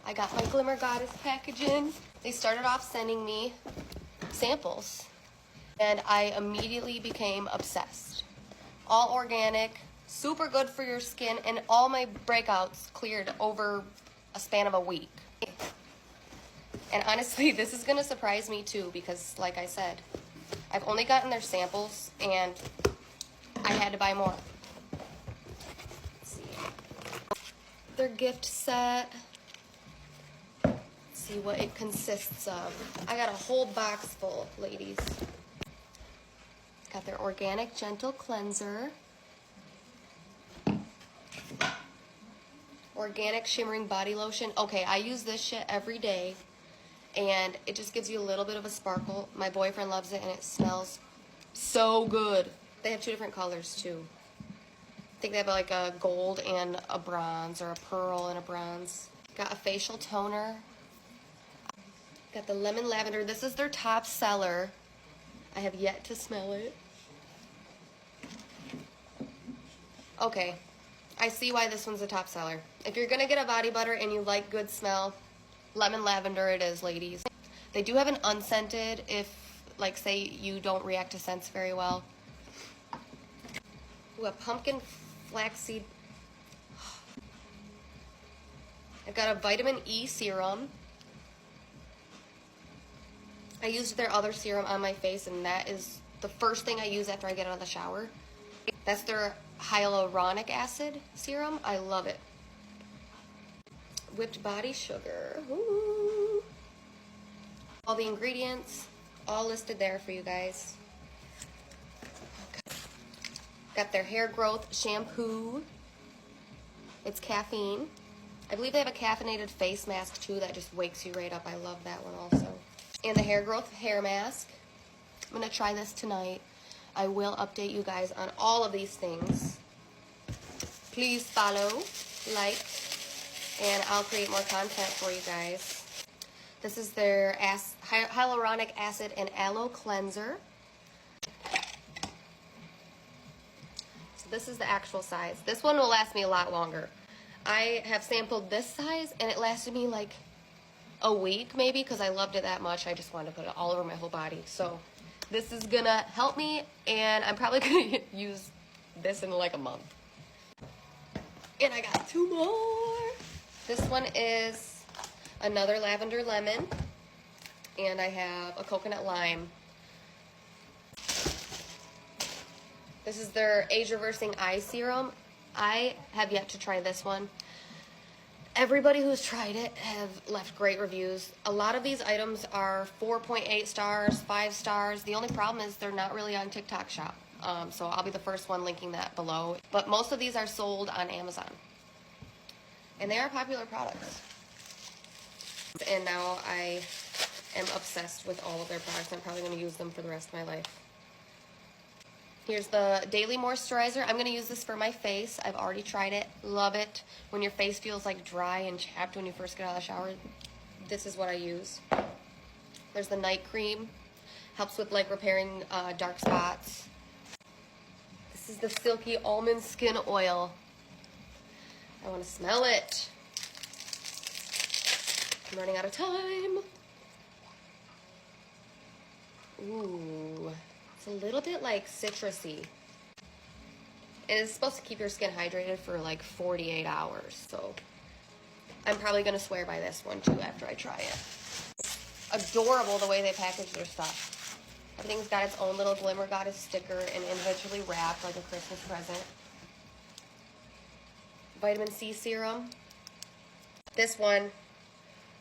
I got my Glimmer Goddess packaging. They started off sending me samples and I immediately became obsessed. All organic, super good for your skin, and all my breakouts cleared over a span of a week. And honestly, this is gonna surprise me too, because like I said, I've only gotten their samples and I had to buy more. Let's see. Their gift set. Let's see what it consists of. I got a whole box full, ladies. Got their organic gentle cleanser. Organic shimmering body lotion. Okay, I use this shit every day and it just gives you a little bit of a sparkle. My boyfriend loves it and it smells so good. They have two different colors too. I think they have like a gold and a bronze, or a pearl and a bronze. Got a facial toner. Got the lemon lavender. This is their top seller. I have yet to smell it. Okay, I see why this one's a top seller. If you're gonna get a body butter and you like good smell, lemon lavender it is, ladies. They do have an unscented if, like, say you don't react to scents very well. Ooh, a pumpkin flaxseed. I've got a vitamin E serum. I used their other serum on my face, and that is the first thing I use after I get out of the shower. That's their hyaluronic acid serum. I love it. Whipped body sugar. Ooh. All the ingredients, all listed there for you guys. Okay. Got their hair growth shampoo. It's caffeine. I believe they have a caffeinated face mask too that just wakes you right up. I love that one also. And the hair growth hair mask. I'm gonna try this tonight. I will update you guys on all of these things. Please follow, like, and I'll create more content for you guys. This is their hyaluronic acid and aloe cleanser. So this is the actual size. This one will last me a lot longer. I have sampled this size and it lasted me like a week maybe, because I loved it that much. I just wanted to put it all over my whole body. So this is gonna help me, and I'm probably gonna use this in like a month. And I got two more. This one is another lavender lemon, and I have a coconut lime. This is their age reversing eye serum. I have yet to try this one. Everybody who's tried it have left great reviews. A lot of these items are 4.8 stars, 5 stars. The only problem is they're not really on TikTok Shop. So I'll be the first one linking that below. But most of these are sold on Amazon. And they are popular products. And now I am obsessed with all of their products. I'm probably going to use them for the rest of my life. Here's the daily moisturizer. I'm going to use this for my face. I've already tried it. Love it. When your face feels like dry and chapped when you first get out of the shower, this is what I use. There's the night cream. Helps with like repairing dark spots. This is the silky almond skin oil. I want to smell it. I'm running out of time. Ooh. It's a little bit like citrusy. It is supposed to keep your skin hydrated for like 48 hours. So I'm probably going to swear by this one too after I try it. Adorable the way they package their stuff. Everything's got its own little Glimmer Goddess sticker and individually wrapped like a Christmas present. Vitamin C serum. This one,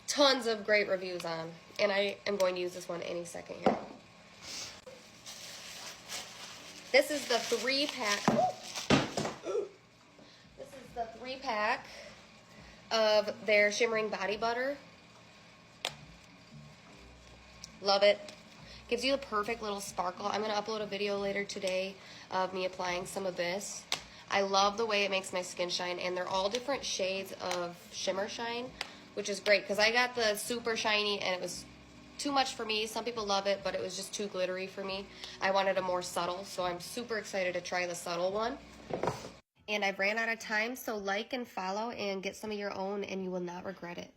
tons of great reviews on. And I am going to use this one any second here. This is the 3-pack. This is the 3-pack of their shimmering body butter. Love it. Gives you the perfect little sparkle. I'm going to upload a video later today of me applying some of this. I love the way it makes my skin shine, and they're all different shades of shimmer shine, which is great because I got the super shiny and it was too much for me. Some people love it, but it was just too glittery for me. I wanted a more subtle, so I'm super excited to try the subtle one. And I've ran out of time, so like and follow and get some of your own and you will not regret it.